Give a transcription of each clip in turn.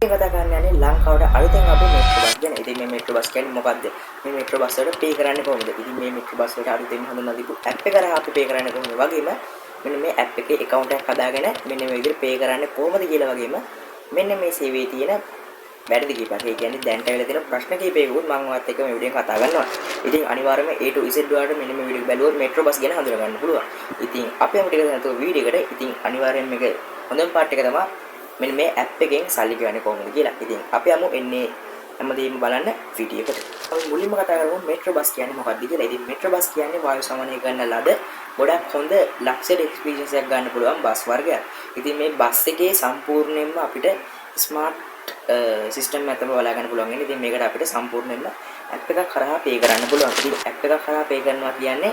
මේ කතා කරන්න යන්නේ ලංකාවට අලුතෙන් ආපු මෙට්‍රෝ බස් ගැන. ඉතින් මේ මෙට්‍රෝ බස් කියන්නේ මොකද්ද? මේ මෙට්‍රෝ බස් වලට පේ කරන්නේ කොහොමද? ඉතින් මේ මෙට්‍රෝ බස් වලට අලුතෙන් හඳුන්වලා දීපු ඇප් එක කරා අපි පේ කරන්නේ කොහොමද? වගේම මෙන්න මේ ඇප් එකේ account එකක් හදාගෙන මෙන්න මේ විදිහට පේ කරන්නේ කොහොමද කියලා වගේම මෙන්න මේ සේවයේ තියෙන වැඩි කීපයක්. ඒ කියන්නේ දැන්ට ඇවිල්ලා තියෙන ප්‍රශ්න කීපයකුත් මම ඔයත් එක්ක මේ වීඩියෝ කතා කරනවා. ඉතින් අනිවාර්යයෙන්ම A to Z වලට මෙන්න මේ වීඩියෝ බැලුවොත් මෙට්‍රෝ බස් ගැන හඳුනා ගන්න පුළුවන්. ඉතින් අපි යමු ටික දැනතෝ වීඩියෝ එකට. ඉතින් අනිවාර්යයෙන් මේක හොඳම පාර්ට් එක තමයි මෙන්න මේ ඇප් එකෙන් සල්ලි ගන්නේ කොහොමද කියලා. ඉතින් අපි යමු එන්නේ හැමදේම බලන්න වීඩියෝ එකට. අපි මුලින්ම කතා කරමු මෙට්‍රෝ බස් කියන්නේ මොකක්ද කියලා. ඉතින් මෙට්‍රෝ බස් කියන්නේ වායු සමනය කරන ලද ගොඩක් හොඳ ලක්ෂරි එක්ස්පීරියන්ස් එකක් ගන්න පුළුවන් බස් වර්ගයක්. ඉතින් මේ බස් එකේ සම්පූර්ණයෙන්ම අපිට ස්මාර්ට් සිස්ටම් එක තමයි බලා ගන්න පුළුවන්. ඉතින් මේකට අපිට සම්පූර්ණයෙන්ම ඇප් එකක් කරා පේ කරන්න පුළුවන්. ඉතින් ඇප් එකක් කරා පේ කරනවා කියන්නේ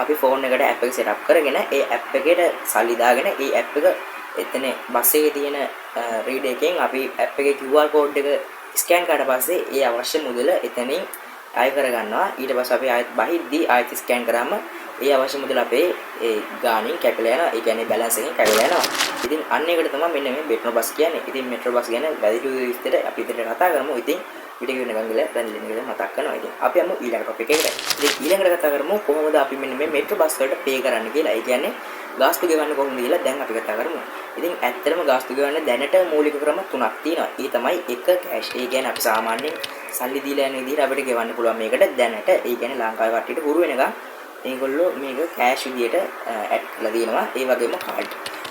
අපි ෆෝන් එකට ඇප් එක සෙට් අප් කරගෙන ඒ ඇප් එකේට සල්ලි දාගෙන ඒ ඇප් එක එතන බස් එකේ තියෙන රීඩර් එකෙන් අපි ඇප් එකේ QR කෝඩ් එක ස්කෑන් කරලා පස්සේ ඒ අවශ්‍ය මුදල එතනින් අය කරගන්නවා. ඊට පස්සේ අපි ආයෙත් බහිද්දී ආයෙත් ස්කෑන් කරාම ඒ අවශ්‍ය මුදල අපේ ඒ ගාණින් කැපිලා යනවා. ඒ කියන්නේ බැලන්ස් එකෙන් කැපිලා යනවා. ඉතින් අන්න ඒකට තමයි මෙන්න මේ මෙට්‍රෝ බස් කියන්නේ. ඉතින් මෙට්‍රෝ බස් ගැන වැඩිදුර විස්තර අපි ඉදිරියට කතා කරමු. ඉතින් වීඩියෝ එක ගන්න ගිහලා දැන් ලියන එක මතක් කරනවා. ඉතින් අපි යමු ඊළඟ ටොපික් එකට. ඉතින් ඊළඟට කතා කරමු කොහොමද අපි මෙන්න මේ මෙට්‍රෝ බස් වලට පේ කරන්න කියලා. ඒ කියන්නේ ගාස්තු ගෙවන්න කොහොමද කියලා දැන් අපි කතා කරමු. ඉතින් ඇත්තටම ගාස්තු ගෙවන්න දැනට මූලික ක්‍රම තුනක් තියෙනවා. ඒ තමයි එක කැෂ්. ඒ කියන්නේ අපි සාමාන්‍යයෙන් සල්ලි දීලා යන විදිහට අපිට ගෙවන්න පුළුවන් මේකට දැනට. ඒ කියන්නේ ලංකාවේ කට්ටියට හුරු වෙනකන් මේගොල්ලෝ මේක කැෂ් විදියට ඇඩ් කරලා දිනවා. ඒ වගේම කාඩ්.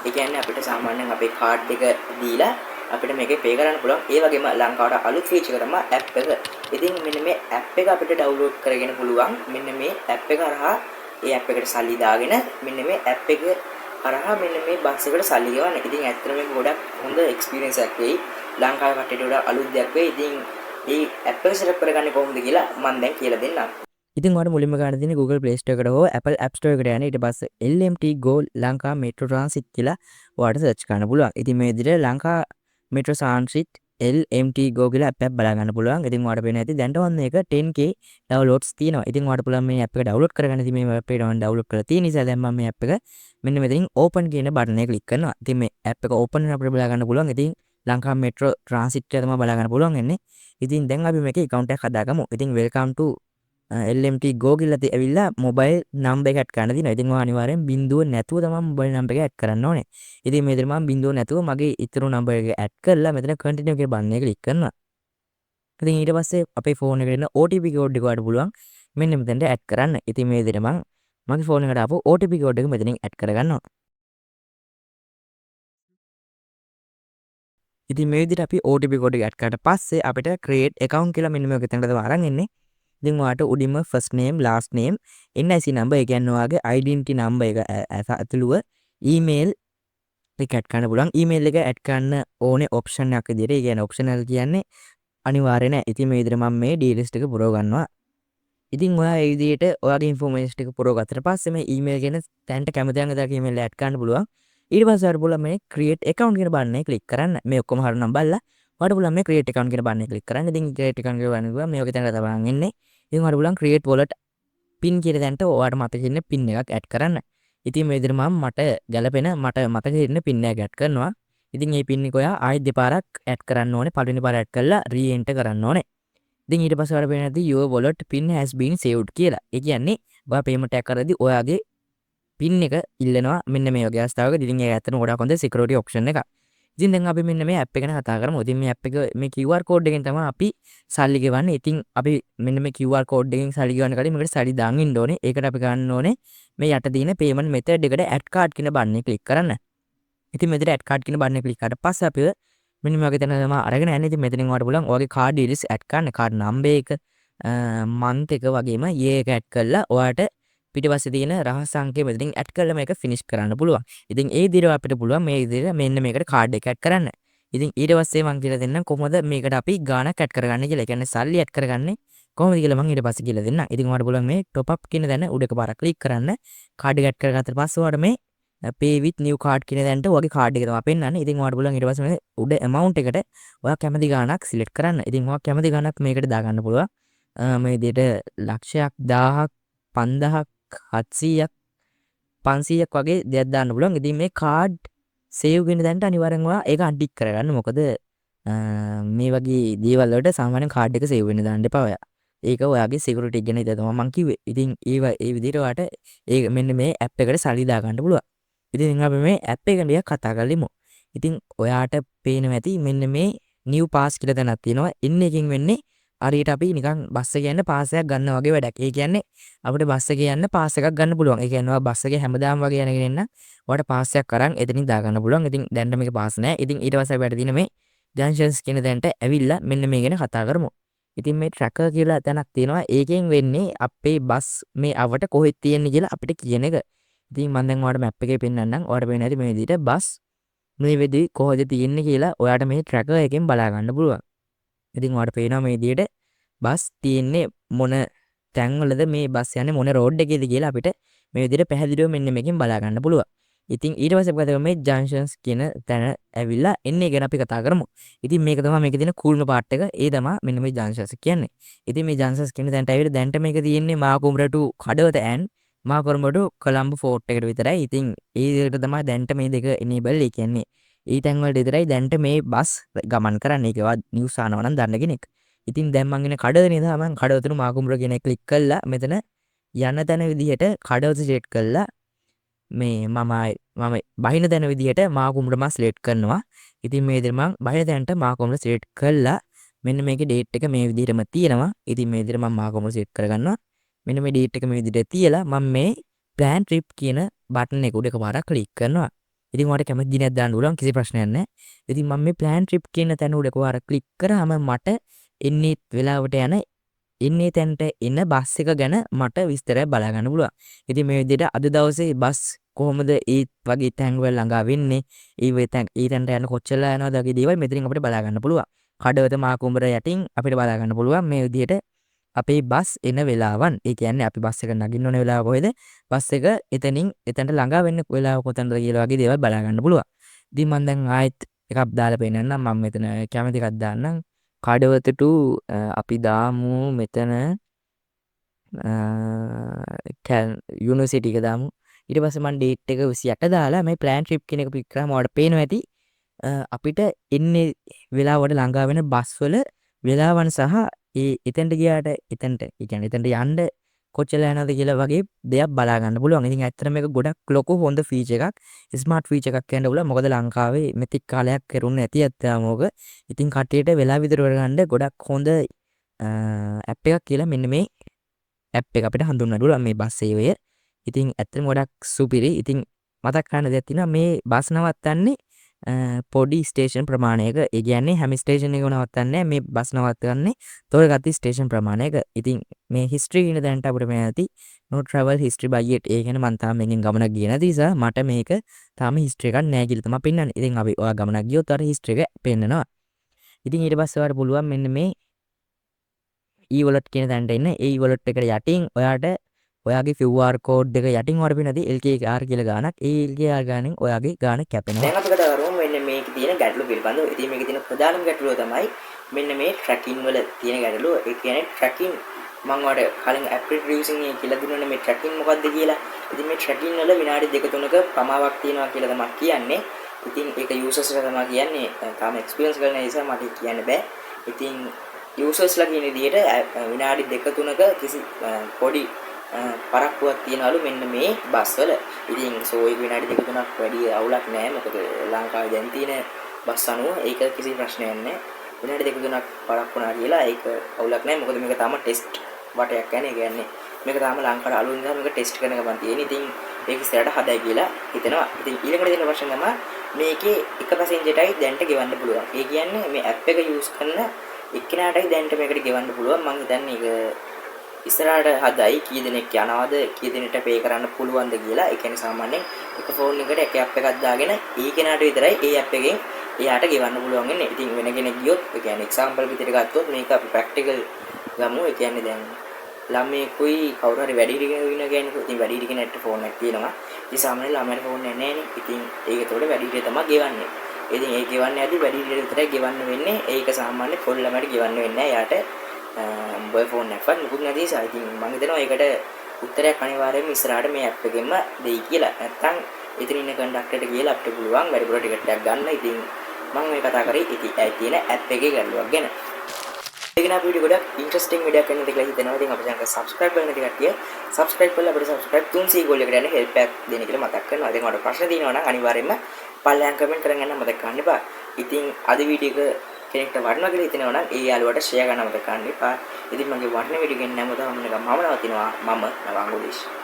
ඒ කියන්නේ අපිට සාමාන්‍යයෙන් අපේ කාඩ් එක දීලා අපිට මේකේ පේ කරන්න පුළුවන්. ඒ වගේම ලංකාවට අලුත් ෆීචර් එක තමයි ඇප් එක. ඉතින් මෙන්න මේ ඇප් එක අපිට ඩවුන්ලෝඩ් කරගෙන පුළුවන්. මෙන්න මේ ඇප් එක හරහා ඒ ඇප් එකට සල්ලි දාගෙන මෙන්න මේ ඇප් එක හරහා මෙන්න මේ බස් එකට සල්ලි ගෙවන්න. ඉතින් ඇත්තටම මේක ගොඩක් හොඳ එක්ස්පීරියන්ස් එකක් වෙයි. ලංකාවේ කට්ටියට වඩා අලුත් දෙයක් වෙයි. ඉතින් මේ ඇප් එක සෙටප් කරගන්නේ කොහොමද කියලා මම දැන් කියලා දෙන්නම්. ඉතින් ඔයාලට මුලින්ම ගන්න තියෙන්නේ Google Play Store එකට හෝ Apple App Store එකට යන්න. ඊට පස්සේ LMT Go Lanka Metro Transit කියලා ඔයාලට සර්ච් කරන්න පුළුවන්. ඉතින් මේ විදිහට Lanka Metro Transit LMT Go කියලා app එකක් බලා ගන්න පුළුවන්. ඉතින් ඔයාලට පේන ඇති දැන්ට වන්න එක 10k downloads තියෙනවා. ඉතින් ඔයාලට පුළුවන් මේ app එක download කරගන්න. ඉතින් මේ app එක download කරලා තියෙන නිසා දැන් මම මේ app එක මෙන්න මෙතනින් open කියන බටන් එක ක්ලික් කරනවා. ඉතින් මේ app එක open වෙන අපිට බලා ගන්න පුළුවන්. ඉතින් ලංකා Metro Transit එක තමයි බලා ගන්න පුළුවන් වෙන්නේ. ඉතින් දැන් අපි මේකේ account එකක් හදාගමු. ඉතින් welcome to LMT Go කියලා ඇවිල්ලා මොබයිල් නම්බර් එක ඇඩ් කරන්න තියෙනවා. ඉතින් ඔයා අනිවාර්යෙන් බිඳුව නැතුව තමයි මොබයිල් නම්බර් එක ඇඩ් කරන්න ඕනේ. ඉතින් මේ විදිහට මම බිඳුව නැතුව මගේ ඉතුරු නම්බර් එක ඇඩ් කරලා මෙතන කන්ටිනියු කියලා බටන් එක ක්ලික් කරනවා. ඉතින් ඊට පස්සේ අපේ ෆෝන් එකට එන OTP කෝඩ් එක ඔයාලට පුළුවන් මෙන්න මෙතනට ඇඩ් කරන්න. ඉතින් මේ විදිහට මම මගේ ෆෝන් එකට ආපු OTP කෝඩ් එක මෙතනින් ඇඩ් කරගන්නවා. ඉතින් මේ විදිහට අපි OTP කෝඩ් එක ඇඩ් කරලා පස්සේ අපිට create account කියලා මෙන්න මේක එතනට තමයි අරන් එන්නේ. ඉතින් ඔයාලට උඩින්ම first name last name NIC number ඒ කියන්නේ ඔයාගේ identity number එක ඇතුළුව email එක ඇඩ් කරන්න පුළුවන්. email එක ඇඩ් කරන්න ඕනේ option එකක් විදිහට. ඒ කියන්නේ optional කියන්නේ අනිවාර්ය නෑ. ඉතින් මේ විදිහට මම මේ details ටික පුරව ගන්නවා. ඉතින් ඔයා ඒ විදිහට ඔයාගේ information ටික පුරව ගත්තට පස්සේ මේ email කියන තැනට කැමති අංග දාලා email ඇඩ් කරන්න පුළුවන්. ඊට පස්සේ ඔයාලට පුළුවන් මේ create account කියන බටන් එක ක්ලික් කරන්න. මේ ඔක්කොම හරිනම් බලලා ඔයාලට පුළුවන් මේ create account කියන බටන් එක ක්ලික් කරන්න. ඉතින් create account කියන බටන් එක මේ ඔකේ තැනට තමයි එන්නේ. ඉතින් ඔයාලට පුළුවන් create wallet pin කියන තැනට ඔයාලට මතක ඉන්න pin එකක් ඇඩ් කරන්න. ඉතින් මේ විදිහට මම මට ගැලපෙන මට මතක ඉන්න pin එකක් ඇඩ් කරනවා. ඉතින් මේ pin එක ඔයා ආයෙත් දෙපාරක් ඇඩ් කරන්න ඕනේ. පළවෙනි පාර ඇඩ් කරලා re-enter කරන්න ඕනේ. ඉතින් ඊට පස්සේ ඔයාලට පේනවා your wallet pin has been saved කියලා. ඒ කියන්නේ ඔයා payment එකක් කරද්දී ඔයාගේ pin එක ඉල්ලනවා මෙන්න මේ වගේ අවස්ථාවක. ඉතින් ඒක ඇත්තටම ගොඩාක් හොඳ security option එකක්. ඉතින් දැන් අපි මෙන්න මේ app එක ගැන කතා කරමු. ඉතින් මේ app එක මේ QR code එකෙන් තමයි අපි සල්ලි ගෙවන්නේ. ඉතින් අපි මෙන්න මේ QR code එකෙන් සල්ලි ගෙවන්න කලින් මේකට සල්ලි දාන් ඉන්න ඕනේ. ඒකට අපි ගන්න ඕනේ මේ යට තියෙන payment method එකට add card කියන බටන් එක ක්ලික් කරන්න. ඉතින් මෙතන add card කියන බටන් එක ක්ලික් කරාට පස්සේ අපි මෙන්න මේ වගේ තැන තමයි අරගෙන යන්නේ. ඉතින් මෙතනින් ඔයාලට පුළුවන් ඔයාගේ card details add කරන්න. card number එක month එක වගේම year එක add කරලා ඔයාලට පිටිපස්සේ තියෙන රහස් අංකය මෙතනින් ඇඩ් කරලා මේක ෆිනිෂ් කරන්න පුළුවන්. ඉතින් ඒ විදිහට අපිට පුළුවන් මේ විදිහට මෙන්න මේකට කාඩ් එක ඇඩ් කරන්න. ඉතින් ඊට පස්සේ මම කියලා දෙන්නම් කොහොමද මේකට අපි ගාණක් ඇඩ් කරගන්නේ කියලා. ඒ කියන්නේ සල්ලි ඇඩ් කරගන්නේ කොහොමද කියලා මම ඊට පස්සේ කියලා දෙන්නම්. ඉතින් ඔයාලට පුළුවන් මේ top up කියන තැන උඩක පාරක් ක්ලික් කරන්න. කාඩ් එක ඇඩ් කරගත්තට පස්සේ ඔයාලට මේ pay with new card කියන තැනට ඔයාගේ කාඩ් එක තමයි පෙන්නන්නේ. ඉතින් ඔයාලට පුළුවන් ඊට පස්සේ මේ උඩ amount එකට ඔයා කැමති ගාණක් සිලෙක්ට් කරන්න. ඉතින් ඔයා කැමති ගාණක් මේකට දාගන්න පුළුවන්. මේ විදිහට ලක්ෂයක් 1000ක් 5000ක් 700ක් 500ක් වගේ දෙයක් දාන්න පුළුවන්. ඉතින් මේ කාඩ් සේව් වෙන තැනට අනිවාර්යෙන් ඔයා ඒක අන්ටික් කරගන්න. මොකද මේ වගේ දේවල් වලට සාමාන්‍යයෙන් කාඩ් එක සේව් වෙන්න දාන්න එපා ඔයා. ඒක ඔයාගේ සිකියුරිටි ගැන ඉතින් තමයි මම කිව්වේ. ඉතින් ඒ විදිහට ඔයාට ඒ මෙන්න මේ ඇප් එකට සල්ලි දා ගන්න පුළුවන්. ඉතින් අපි මේ ඇප් එක ටිකක් කතා කරලිමු. ඉතින් ඔයාට පේනවා ඇති මෙන්න මේ නිව් පාස් කියලා තැනක් තියෙනවා. එන්න එකකින් වෙන්නේ හරියට අපි නිකන් බස් එකේ යන්න පාස් එකක් ගන්න වගේ වැඩක්. ඒ කියන්නේ අපිට බස් එකේ යන්න පාස් එකක් ගන්න පුළුවන්. ඒ කියන්නේ ඔයා බස් එකේ හැමදාම වගේ යනගෙන එන්න ඔයාට පාස් එකක් අරන් එතනින් දා ගන්න පුළුවන්. ඉතින් දැන් මේක පාස් නෑ. ඉතින් ඊට පස්සේ අපිට තියෙන මේ ජන්ක්ෂන්ස් කියන තැනට ඇවිල්ලා මෙන්න මේ ගැන කතා කරමු. ඉතින් මේ ට්‍රැකර් කියලා තැනක් තියෙනවා. ඒකෙන් වෙන්නේ අපේ බස් මේ අවට කොහෙද තියෙන්නේ කියලා අපිට කියන එක. ඉතින් මම දැන් ඔයාලට මැප් එකේ පෙන්නන්නම්. ඔයාලට පේන්නේ නැති මේ විදිහට බස් මේ වෙදී කොහෙද තියෙන්නේ කියලා ඔයාට මේ ට්‍රැකර් එකෙන් බලා ගන්න පුළුවන්. ඉතින් ඔයාලට පේනවා මේ විදිහට බස් තියෙන්නේ මොන තැන්වලද මේ බස් යන්නේ මොන රෝඩ් එකේද කියලා අපිට මේ විදිහට පැහැදිලිව මෙන්න මේකෙන් බලා ගන්න පුළුවන්. ඉතින් ඊට පස්සේ මොකද මේ ජන්ක්ෂන්ස් කියන තැන ඇවිල්ලා එන්නේ ගැන අපි කතා කරමු. ඉතින් මේක තමයි මේකේ තියෙන කූල්ම පාර්ට් එක. ඒ තමයි මෙන්න මේ ජන්ක්ෂන්ස් කියන්නේ. ඉතින් මේ ජන්ක්ෂන්ස් කියන තැනට ඇවිල්ලා දැන්ට මේක තියෙන්නේ මාකුඹරට කඩවත ඇන් මාකුඹරට කොළඹ ෆෝට් එකට විතරයි. ඉතින් ඒ විදිහට තමයි දැන්ට මේ දෙක එනේබල් ඒ කියන්නේ. ඒ තැන් වලට විතරයි දැන්ට මේ බස් ගමන් කරන්නේ. ඒකවත් නිවුස් ආනවා නම් දන්න කෙනෙක්. ඉතින් දැන් මං ඉන්නේ කඩවත නේද? මම කඩවතට මාකුඹර කියන එක ක්ලික් කළා. මෙතන යන තැන විදිහට කඩවත සිලෙක්ට් කළා. මේ මම බහින තැන විදිහට මාකුඹර මම සිලෙක්ට් කරනවා. ඉතින් මේ විදිහට මම බහින තැනට මාකුඹර සිලෙක්ට් කළා. මෙන්න මේකේ ඩේට් එක මේ විදිහටම තියෙනවා. ඉතින් මේ විදිහට මම මාකුඹර සිලෙක්ට් කරගන්නවා. මෙන්න මේ ඩේට් එක මේ විදිහට තියලා මම මේ ප්ලෑන් ට්‍රිප් කියන බටන් එක උඩ එකපාරක් ක්ලික් කරනවා. ඉතින් ඔයාලට කැමති දිනයක් දාන්න පුළුවන් කිසි ප්‍රශ්නයක් නැහැ. ඉතින් මම මේ ප්ලෑන් ට්‍රිප් කියන තැන උඩ එකපාරක් ක්ලික් කරාම මට එන්නේ වෙලාවට යන එන්නේ තැනට එන බස් එක ගැන මට විස්තරයක් බලා ගන්න පුළුවන්. ඉතින් මේ විදිහට අද දවසේ බස් කොහොමද ඒ වගේ තැන් වල ළඟා වෙන්නේ? ඒ තැනට යන කොච්චර යනවද වගේ දේවල් මෙතනින් අපිට බලා ගන්න පුළුවන්. කඩවත මාකුඹර යටින් අපිට බලා ගන්න පුළුවන් මේ විදිහට අපේ බස් එන වෙලාවන්. ඒ කියන්නේ අපි බස් එක නගින්න ඕන වෙලාව කොහෙද? බස් එක එතනට ළඟා වෙන්න වෙලාව කොතනද කියලා වගේ දේවල් බලා ගන්න පුළුවන්. ඉතින් මම දැන් ආයෙත් එකක් දාලා පෙන්නන්නම්. මම මෙතන කැමති එකක් දාන්නම්. කඩවතට අපි දාමු මෙතන යුනිවර්සිටි එක දාමු. ඊට පස්සේ මම ඩේට් එක 28 දාලා මේ ප්ලෑන් ට්‍රිප් කියන එක පික් කරාම ඔයාලට පේනවා ඇති අපිට එන්නේ වෙලාවට ළඟා වෙන බස් වල වෙලාවන් සහ ඒ එතෙන්ට ගියාට එතෙන්ට ඒ කියන්නේ එතෙන්ට යන්න කොච්චර යනවද කියලා වගේ දෙයක් බලා ගන්න පුළුවන්. ඉතින් ඇත්තටම මේක ගොඩක් ලොකු හොඳ ෆීචර් එකක්. ස්මාර්ට් ෆීචර් එකක් කියන්න පුළුවන්. මොකද ලංකාවේ මෙතික් කාලයක් කරුන්නේ නැති ඇත්තම ඕක. ඉතින් කට්ටියට වෙලා විතර ගන්න ගොඩක් හොඳ ඇප් එකක් කියලා මෙන්න මේ ඇප් එක අපිට හඳුන්වන්න පුළුවන් මේ බස් සේවය. ඉතින් ඇත්තටම ගොඩක් සුපිරි. ඉතින් මතක් කරන්න දෙයක් තියෙනවා මේ බස් නවත්තන්නේ පොඩි ස්ටේෂන් ප්‍රමාණයක. ඒ කියන්නේ හැම ස්ටේෂන් එකක නවත්තන්නේ මේ බස් නවත්තන්නේ තෝරගත්ත ස්ටේෂන් ප්‍රමාණයක. ඉතින් මේ හිස්ටරි කියන දැනට අපිට මේ ඇති no travel history by yet. ඒ කියන්නේ මම තාම මේකෙන් ගමනක් ගියේ නැති නිසා මට මේක තාම හිස්ටරි එකක් නැහැ කියලා තමයි පෙන්වන්නේ. ඉතින් අපි ඔයා ගමනක් ගියොත් අර හිස්ටරි එක පෙන්නනවා. ඉතින් ඊට පස්සේ ඔයාලට පුළුවන් මෙන්න මේ e-wallet කියන තැනට එන්න. ඒ e-wallet එකට යටින් ඔයාට ඔයාගේ QR කෝඩ් එක යටින් වර වෙනදී LKR කියලා ගානක්. ඒ LKR ගානෙන් ඔයාගේ ගාන කැපෙනවා. දැන් අපි කතා කරමු මෙන්න මේකේ තියෙන ගැටලු පිළිබඳව. ඉතින් මේකේ තියෙන ප්‍රධානම ගැටලුව තමයි මෙන්න මේ ට්‍රැකින් වල තියෙන ගැටලුව. ඒ කියන්නේ ට්‍රැකින් මම ඔයාලට කලින් ඇප් රිවියුසින් එක කියලා දුන්නානේ මේ ට්‍රැකින් මොකක්ද කියලා. ඉතින් මේ ට්‍රැකින් වල විනාඩි 2-3ක ප්‍රමාණයක් තියෙනවා කියලා තමයි කියන්නේ. ඉතින් ඒක යූසර්ස්ලා තමයි කියන්නේ. තාම එක්ස්පීරියන්ස් කරන නිසා මට කියන්න බෑ. ඉතින් යූසර්ස්ලා කියන විදිහට විනාඩි 2-3ක කිසි පොඩි පරක්කුවක් තියනවලු මෙන්න මේ බස් වල. ඉතින් ඒක විනාඩි 2-3ක් වැඩි අවුලක් නෑ. මොකද ලංකාවේ දැන් තියෙන බස් අනුව ඒක කිසි ප්‍රශ්නයක් නෑ. විනාඩි 2-3ක් පරක්කු වුණා කියලා ඒක අවුලක් නෑ. මොකද මේක තාම ටෙස්ට් වටයක් යන්නේ. ඒ කියන්නේ මේක තාම ලංකාවට අලුත් නිසා මේක ටෙස්ට් කරන ගමන් තියෙන්නේ. ඉතින් ඒක ඉස්සරහට හදයි කියලා හිතනවා. ඉතින් ඊළඟට තියෙන ප්‍රශ්න තමයි මේකේ එක පැසෙන්ජර්ටයි දැන්ට ගෙවන්න පුළුවන්. ඒ කියන්නේ මේ ඇප් එක යූස් කරන එක්කෙනාටයි දැන්ට මේකට ගෙවන්න පුළුවන්. මම හිතන්නේ ඒක ඉස්සරහට හදයි කී දෙනෙක් යනවද කී දෙනෙක්ට පේ කරන්න පුළුවන්ද කියලා. ඒ කියන්නේ සාමාන්‍යයෙන් එක ෆෝන් එකට එක ඇප් එකක් දාගෙන ඒ කෙනාට විතරයි ඒ ඇප් එකෙන් එයාට ගෙවන්න පුළුවන් වෙන්නේ. ඉතින් වෙන කෙනෙක් ගියොත් ඒ කියන්නේ එක්සැම්පල් විදිහට ගත්තොත් මේක අපි ප්‍රැක්ටිකල් ගමු. ඒ කියන්නේ දැන් ළමයෙකුයි කවුරු හරි වැඩි කෙනෙක් ඉන්න ඉතින් වැඩි කෙනෙක්ට ෆෝන් එකක් තියෙනවා. ඉතින් සාමාන්‍යයෙන් ළමයට ෆෝන් එකක් නැහැ නේ. ඉතින් ඒක ඒතකොට වැඩි තමයි ගෙවන්නේ. ඉතින් ඒ ගෙවන්නේ ඇති වැඩි විතරයි ගෙවන්න වෙන්නේ. ඒක සාමාන්‍ය පොඩි ළමයට ගෙවන්න වෙන්නේ නැහැ. එයාට මොබයිල් ෆෝන් එකක් මුකුත් නැති නිසා ඉතින් මම හිතනවා ඒකට උත්තරයක් අනිවාර්යයෙන්ම ඉස්සරහට මේ ඇප් එකෙන්ම දෙයි කියලා. නැත්තම් ඉතින් ඉන්න කන්ඩක්ටර්ට කියලා අපිට පුළුවන් වැඩිපුර ටිකට් එකක් ගන්න. ඉතින් මම මේ කතා කරේ ඉතින් තියෙන ඇප් එකේ ගැටලුවක් ගැන. ඒකන අපේ වීඩියෝ ගොඩක් ඉන්ටරෙස්ටිං වීඩියෝ එකක් වෙන්න කියලා හිතෙනවා. ඉතින් අපේ channel එක subscribe කරන්න නැති කට්ටිය subscribe කරලා අපිට subscribe 300 goal එකට යන help එකක් දෙන්න කියලා මතක් කරනවා. ඉතින් ඔයාලට ප්‍රශ්න තියෙනවා නම් අනිවාර්යයෙන්ම පල්ලෙහාන් comment කරන් යන්න මතක ගන්න එපා. ඉතින් අද වීඩියෝ එක කෙනෙක්ට වටිනවා කියලා හිතෙනවා නම් ඒ යාළුවාට share කරන්න මතක ගන්න එපා. ඉතින් මගේ වටින වීඩියෝ ගෙන් නැමෙතම මම නවතිනවා. මම නවාංගුලිෂ්.